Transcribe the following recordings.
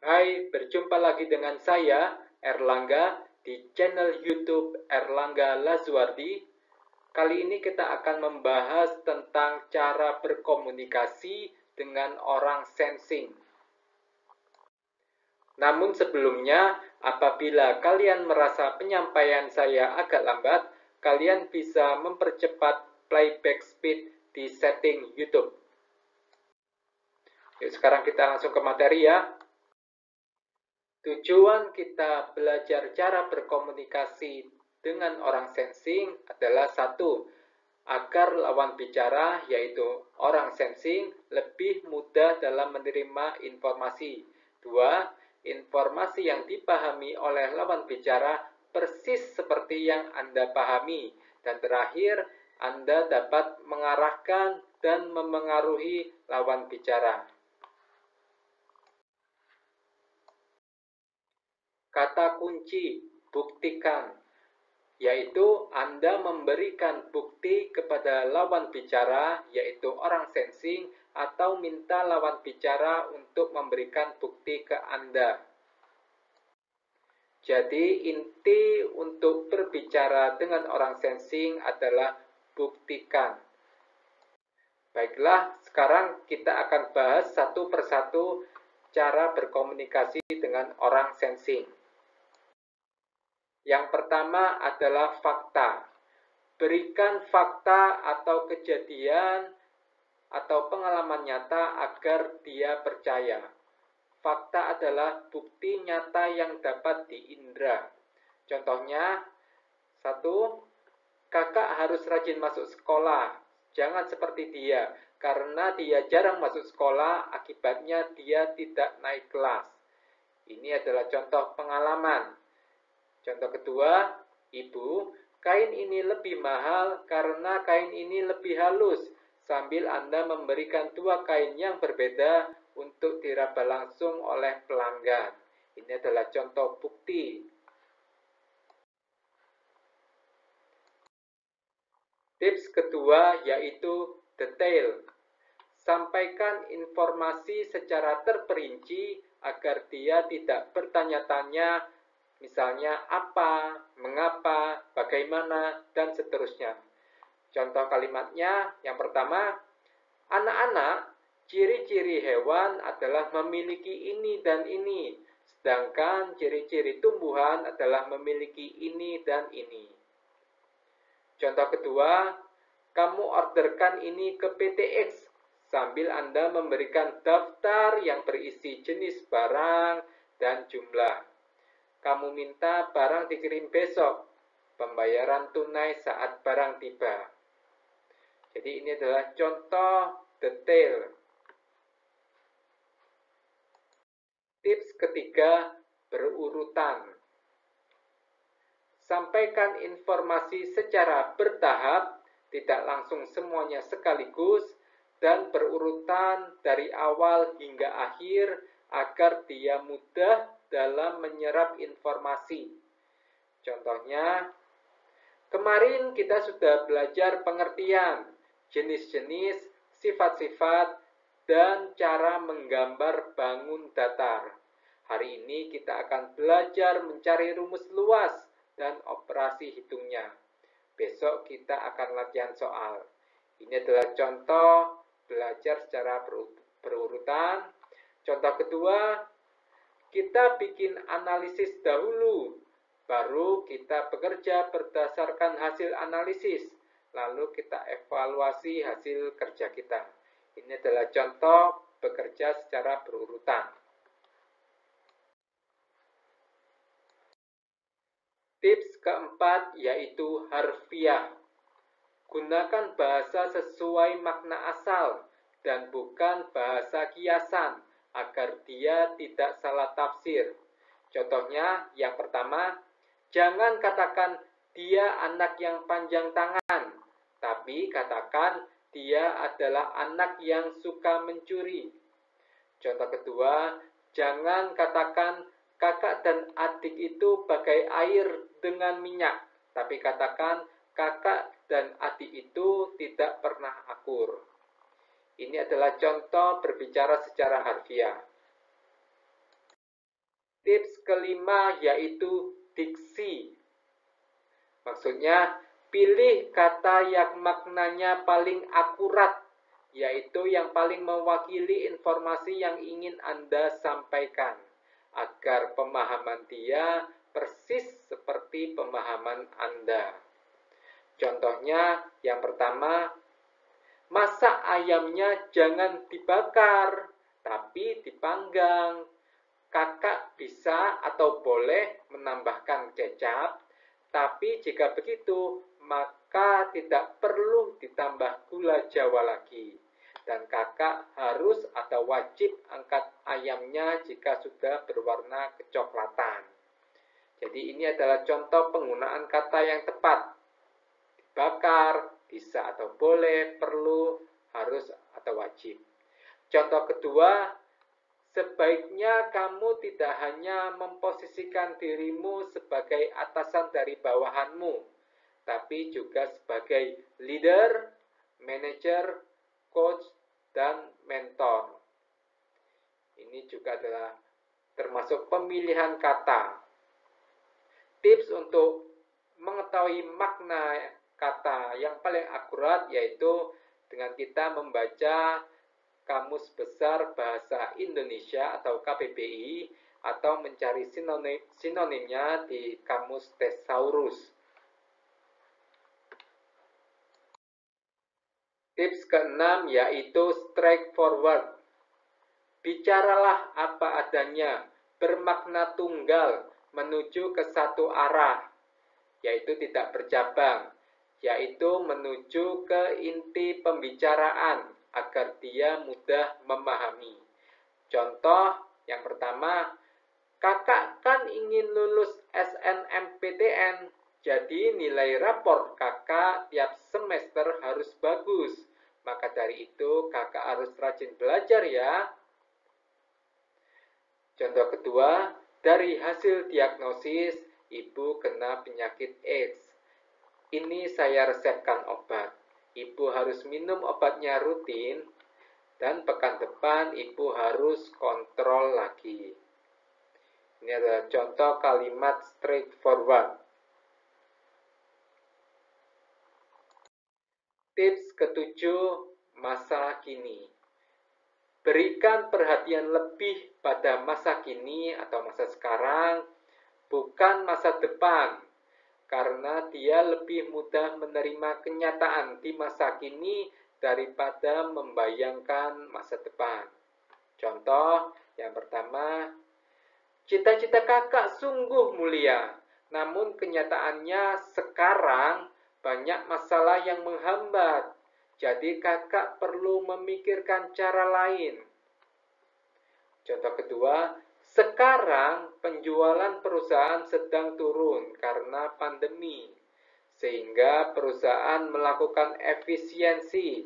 Hai, berjumpa lagi dengan saya, Erlangga, di channel YouTube Erlangga Lazuardi. Kali ini kita akan membahas tentang cara berkomunikasi dengan orang sensing. Namun sebelumnya, apabila kalian merasa penyampaian saya agak lambat, kalian bisa mempercepat playback speed di setting YouTube. Yuk, sekarang kita langsung ke materi ya. Tujuan kita belajar cara berkomunikasi dengan orang sensing adalah satu, agar lawan bicara, yaitu orang sensing, lebih mudah dalam menerima informasi. Dua, informasi yang dipahami oleh lawan bicara persis seperti yang Anda pahami. Dan terakhir, Anda dapat mengarahkan dan memengaruhi lawan bicara. Kata kunci, buktikan, yaitu Anda memberikan bukti kepada lawan bicara, yaitu orang sensing, atau minta lawan bicara untuk memberikan bukti ke Anda. Jadi inti untuk berbicara dengan orang sensing adalah buktikan. Baiklah, sekarang kita akan bahas satu persatu cara berkomunikasi dengan orang sensing. Yang pertama adalah fakta. Berikan fakta atau kejadian atau pengalaman nyata agar dia percaya. Fakta adalah bukti nyata yang dapat diindra. Contohnya, satu, kakak harus rajin masuk sekolah. Jangan seperti dia, karena dia jarang masuk sekolah, akibatnya dia tidak naik kelas. Ini adalah contoh pengalaman. Contoh kedua, ibu, kain ini lebih mahal karena kain ini lebih halus, sambil Anda memberikan dua kain yang berbeda untuk diraba langsung oleh pelanggan. Ini adalah contoh bukti. Tips kedua yaitu detail. Sampaikan informasi secara terperinci agar dia tidak bertanya-tanya, misalnya apa, mengapa, bagaimana, dan seterusnya. Contoh kalimatnya, yang pertama, anak-anak, ciri-ciri hewan adalah memiliki ini dan ini, sedangkan ciri-ciri tumbuhan adalah memiliki ini dan ini. Contoh kedua, kamu orderkan ini ke PT X, sambil Anda memberikan daftar yang berisi jenis barang dan jumlah. Kamu minta barang dikirim besok, pembayaran tunai saat barang tiba. Jadi ini adalah contoh detail. Tips ketiga, berurutan. Sampaikan informasi secara bertahap, tidak langsung semuanya sekaligus, dan berurutan dari awal hingga akhir agar dia mudah dalam menyerap informasi. Contohnya, kemarin kita sudah belajar pengertian, jenis-jenis, sifat-sifat, dan cara menggambar bangun datar. Hari ini kita akan belajar mencari rumus luas dan operasi hitungnya. Besok kita akan latihan soal. Ini adalah contoh belajar secara berurutan. Contoh kedua, kita bikin analisis dahulu, baru kita bekerja berdasarkan hasil analisis, lalu kita evaluasi hasil kerja kita. Ini adalah contoh bekerja secara berurutan. Tips keempat yaitu harfiah. Gunakan bahasa sesuai makna asal dan bukan bahasa kiasan agar dia tidak salah tafsir. Contohnya, yang pertama, jangan katakan dia anak yang panjang tangan, tapi katakan dia adalah anak yang suka mencuri. Contoh kedua, jangan katakan kakak dan adik itu bagai air dengan minyak, tapi katakan kakak dan adik itu tidak pernah akur. Ini adalah contoh berbicara secara harfiah. Tips kelima yaitu diksi. Maksudnya, pilih kata yang maknanya paling akurat, yaitu yang paling mewakili informasi yang ingin Anda sampaikan, agar pemahaman dia persis seperti pemahaman Anda. Contohnya, yang pertama, masak ayamnya jangan dibakar, tapi dipanggang. Kakak bisa atau boleh menambahkan kecap, tapi jika begitu, maka tidak perlu ditambah gula Jawa lagi. Dan kakak harus atau wajib angkat ayamnya jika sudah berwarna kecoklatan. Jadi ini adalah contoh penggunaan kata yang tepat. Dibakar, bisa atau boleh, perlu, harus atau wajib. Contoh kedua, sebaiknya kamu tidak hanya memposisikan dirimu sebagai atasan dari bawahanmu, tapi juga sebagai leader, manager, coach, dan mentor. Ini juga adalah termasuk pemilihan kata. Tips untuk mengetahui makna kata yang paling akurat yaitu dengan kita membaca Kamus Besar Bahasa Indonesia atau KBBI atau mencari sinonimnya di Kamus Thesaurus. Tips keenam yaitu straightforward. Bicaralah apa adanya, bermakna tunggal, menuju ke satu arah, yaitu tidak bercabang, yaitu menuju ke inti pembicaraan agar dia mudah memahami. Contoh yang pertama, kakak kan ingin lulus SNMPTN, jadi nilai rapor kakak tiap semester harus bagus. Maka dari itu kakak harus rajin belajar ya. Contoh kedua, dari hasil diagnosis, ibu kena penyakit AIDS. Ini saya resepkan obat. Ibu harus minum obatnya rutin, dan pekan depan ibu harus kontrol lagi. Ini adalah contoh kalimat straightforward. Tips ketujuh, masa kini. Berikan perhatian lebih pada masa kini atau masa sekarang, bukan masa depan, karena dia lebih mudah menerima kenyataan di masa kini daripada membayangkan masa depan. Contoh yang pertama, cita-cita kakak sungguh mulia, namun kenyataannya sekarang banyak masalah yang menghambat. Jadi kakak perlu memikirkan cara lain. Contoh kedua, sekarang penjualan perusahaan sedang turun karena pandemi, sehingga perusahaan melakukan efisiensi.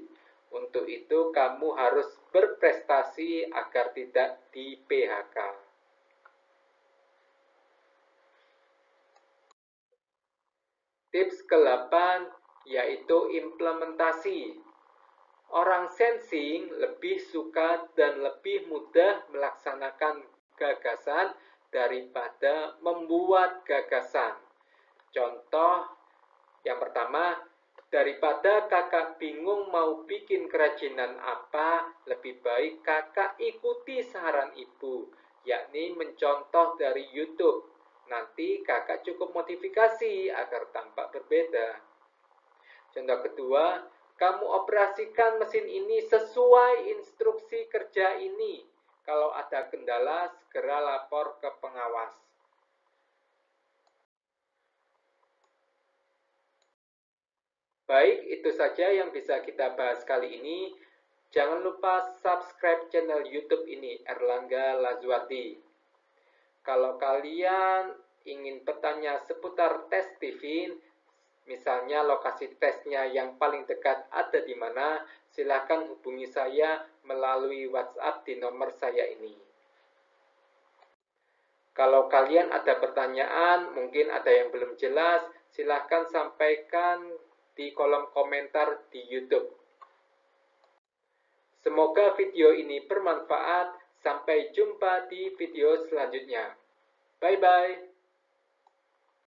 Untuk itu kamu harus berprestasi agar tidak di PHK. Tips ke-8 yaitu implementasi. Orang sensing lebih suka dan lebih mudah melaksanakan gagasan daripada membuat gagasan. Contoh yang pertama, daripada kakak bingung mau bikin kerajinan apa, lebih baik kakak ikuti saran ibu, yakni mencontoh dari YouTube. Nanti kakak cukup modifikasi agar tampak berbeda. Contoh kedua, kamu operasikan mesin ini sesuai instruksi kerja ini. Kalau ada kendala, segera lapor ke pengawas. Baik, itu saja yang bisa kita bahas kali ini. Jangan lupa subscribe channel YouTube ini, Erlangga Lazuardi. Kalau kalian ingin bertanya seputar tes TIFIN, misalnya lokasi tesnya yang paling dekat ada di mana, silakan hubungi saya melalui WhatsApp di nomor saya ini. Kalau kalian ada pertanyaan, mungkin ada yang belum jelas, silakan sampaikan di kolom komentar di YouTube. Semoga video ini bermanfaat. Sampai jumpa di video selanjutnya. Bye-bye.